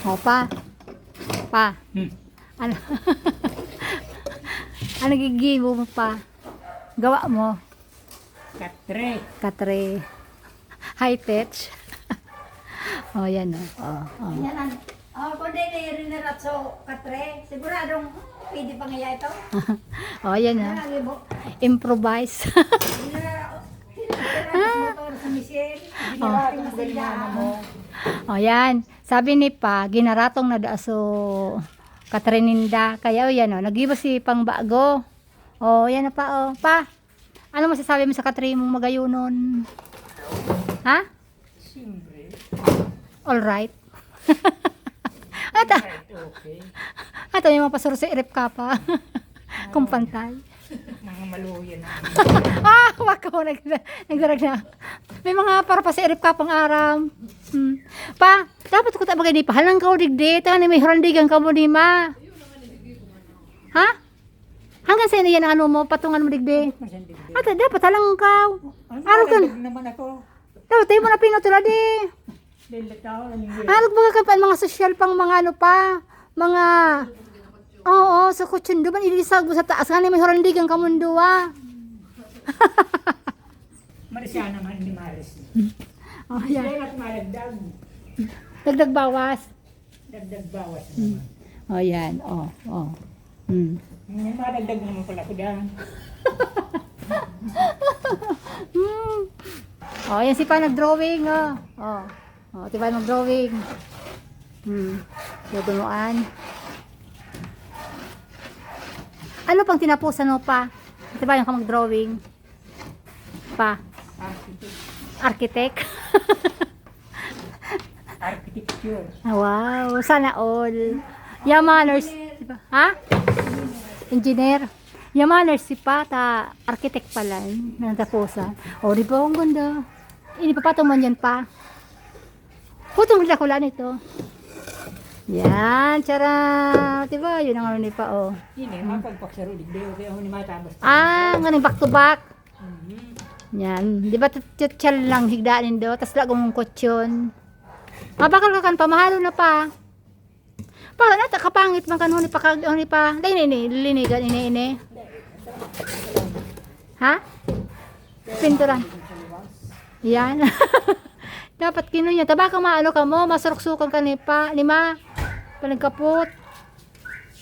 O, pa. Pa. Ano? Ano gigibo mo pa? Gawa mo. Katre. Katre. High touch. O, yan o. Yan. Kung di rin na ratso katre, siguradong pwede pa nga ito. O, yan o. Lagi mo. Improvise. Motor sa misil. Ginarating mo sila. O, yan. Sabi ni pa, ginaratong na daaso Katrininda. Kaya o, yan o. Nagiba si pang bago. O, yan na pa o. Pa, ano masasabi mo sa Katri mong magayunon? Ha? Siyempre. All right. Ata. Okay. Ato yung mapasuro sa irip ka pa. Kung pantay. Mga maluyan na. Wag ko. Nagdarag na. May mga para pa sa irip ka pang aram. Pa, dapat ko tayo magani pa. Halang ka o digdi. Tanga may harandigan ka mo ni ma. Ha? Hanggang sa'yo na yan ang ano mo, patungan mo digdi. Ata, dapat halang ka. Araw ka. naman ako. Dapat tayo mo na pinutula di. Lilitaw lang yung Halag baga ka pa mga social pang mga ano pa. Mga... Oo, sa kutsundo man ilisag mo sa taas. Nga may harandigan ka mundo ah. Marisya naman ni Maris. Oh, yan. Kaya at malagdag. Dagdag bawas. Dagdag bawas naman. Oh, yan. Oh. May madagdag naman pala ko dyan. Oh, yan si pa nag-drawing. Oh, si pa nag-drawing. Gugunuan. Ano pang tinapusan mo pa? Di ba yung ka mag-drawing? Pa? Architect. Architecture. Wow, sana all. Yamaners, diba? Ha? Engineer. Yamaners si Pata, architect pala, natapusan. O, di ba, ang ganda. Ini pa man yan pa. Putong nila kula nito. Yan, tsara. Diba, yun ang ano ni pa, oh. Hindi, mapagpaksaro. Di kaya ako ni matabas. Ngayon back to back. Yan, di ba, tutsal lang higdaanin do, tas lagong kutsyon. Mabakal ka kan pamahalo na pa. Para nata kapangit man kan huni pa. Dai ni linigan ini. Ha? Pinturan. Yan. Dapat kinunya tabaka maano ka mo, masurok-sukan ka ni pa, lima. Panagkapot.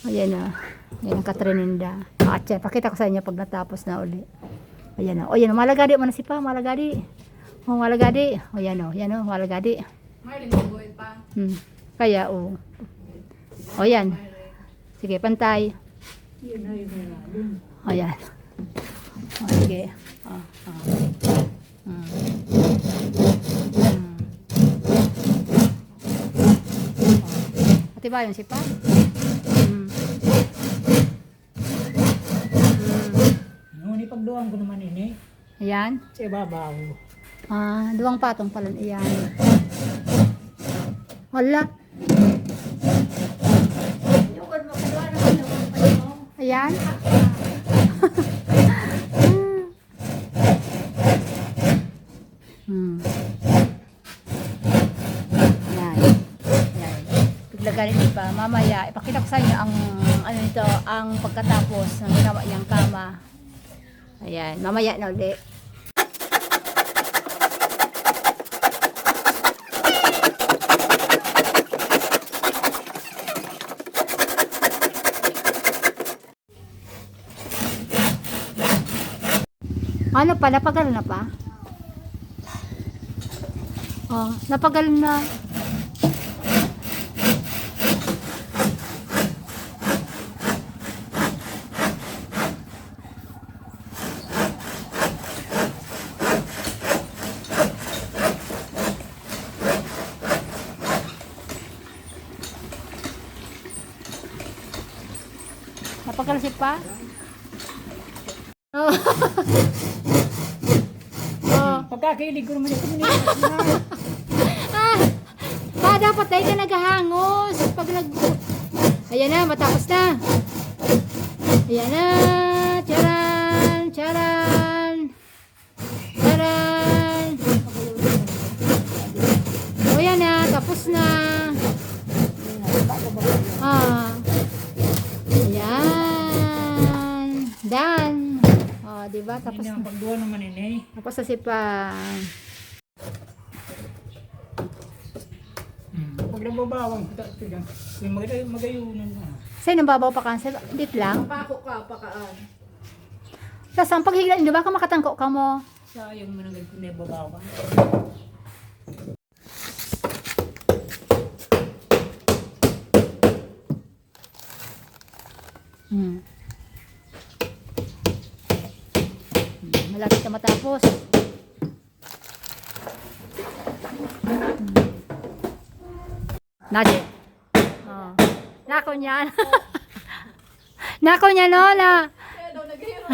Ayan na. Yan ang Katrininda. At yan, pakita ko sa inyo pag natapos na uli. Ayan na. O yan, malagadi man si pa, malagadi. O malagadi. O yan o, yan o, malagadi. Kaya o. O yan. Sige, pantay. O yan. O sige. Ati ba yun si pa? Nung ipagduang ko naman ini. Ayan. Sa ibabaw. Duwang patong pala iyan. Wala. Yukon mo kagawa naman ng Ayan. Yan. Yan. Paglagalin pa. Mamaya, ipakita ko sa inyo ang ano nito, ang pagkatapos ng ginawa niyang kama. Ayan. Mamaya na ulit. Ano pa? Napagal na pa? Oh, napagal na. Napagal si pa? Oh. Pagkakailig ko naman ito. Dapat tayo ka naghahangos. Pag ayan na, matapos na. Ayan na. Charan! Charan! Charan! O yan na, tapos na. di ba? Tapos, Hindi ang pagduwa naman ini. tapos na si pa. Pag nababawang, yung magayunan na. Sa'yo nang babaw pa cancel? Dit lang. Pako ka, pakaan. Tapos ang paghigla, di ba ka makatangko ka mo? Sayang mo nang nababawang. Hmm. Malapit na matapos. Nadi. Oh. Nako niyan. Nako niya no na. Kaya daw naghihiro.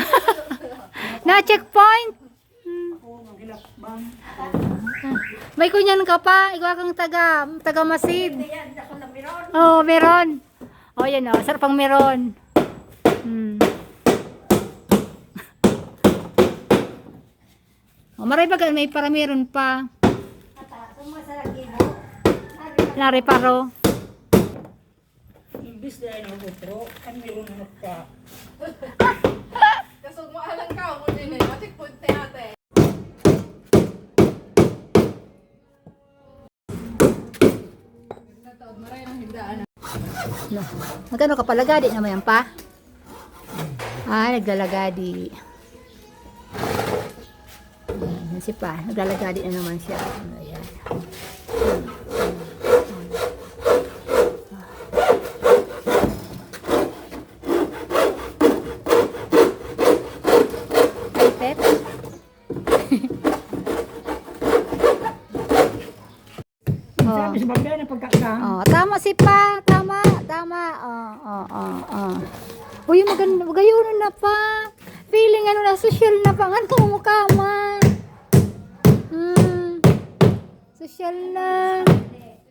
Na checkpoint. May kunyan ka pa. Ikaw kang taga Masid. Yan, ako na meron. Oh, meron. Oh, yan oh. Sarap ang meron. Hmm. Oh, maray ba may para meron pa. Ata, sumasarap yun. Nareparo. Imbis dahil ang utro, kan meron na ka. Kasog mo alang ka, mo din eh. Matik punte ate. Nagtataod, maray ng higdaan. No. Magkano ka palagadi naman yan pa? Ah, naglalagadi. Ayan, si pa, naglalagadi na naman siya. Ayan. Ay, Pep. Oh. Sabi sa bagay na pagkakang. Oh, tama si pa. Tama. Uy, maganda. Magayunan na pa. Feeling ano na, social na pa. Ano mo mukha ma? Social na.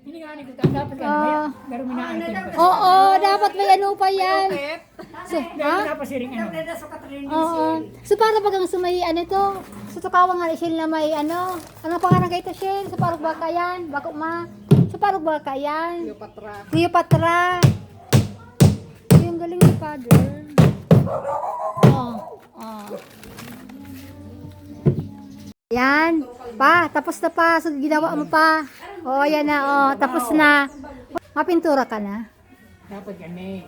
Hindi nga ni ko dapat ka na. Pero minaantin pa. Oo, dapat may ano pa yan. So, Dahil dapat siring ano. Nagdada sa Catherine Oo. So, para bagang sumay, ano to? So, tukawang nga Shell na may ano. Ano pangalan kayo ito, Shell? Sa parang baka yan. Bako ma. Sa parang baka yan. Patra. Cleopatra. Yung galing ni Father. Oh. Yan. Pa, tapos na pa. So, ginawa mo pa. Oh, yan na. Oh, tapos na. Mapintura ka na. Dapat yan eh.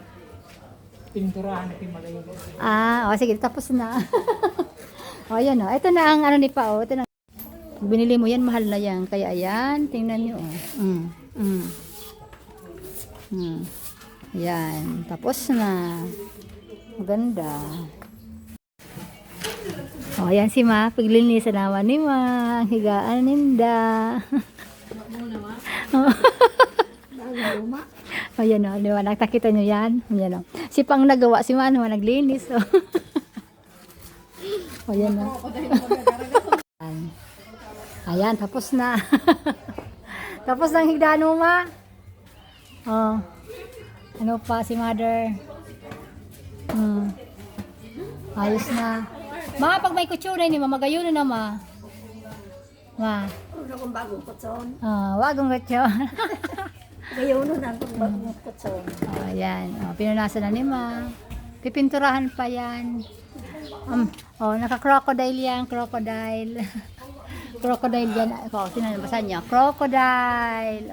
Pinturahan natin magayon. Ah, oh, sige. Tapos na. Oh, yan oh. Ito na ang ano ni Pa. Oh. Ito na. Pag binili mo yan, mahal na yan. Kaya ayan. Tingnan nyo. Oh. Yan. Tapos na. Maganda. Oh, ayan si Ma. Paglinisan naman ni Ma. Ang higaan ninda. Oh, yan o. Di ba? Nakita nyo yan? Yan o. Si Pang nagawa. Si Ma naman naglinis. Oh, oh yan o. Ayan. Tapos na. Tapos na ang higdaan mo, Ma. Oh. Ano pa si Mother? Ayos na. Ma, pag may kutsura ni mamagayon na Ma. Ma. Ano kung bagong kutson? Wagong kutsura. Ngayon na ang bagong kutson. Ayan. Pinunasan na ni Ma. Pipinturahan pa yan. Naka-crocodile yan. Crocodile. Crocodile yan. Ito, sinanbasan niya. Crocodile.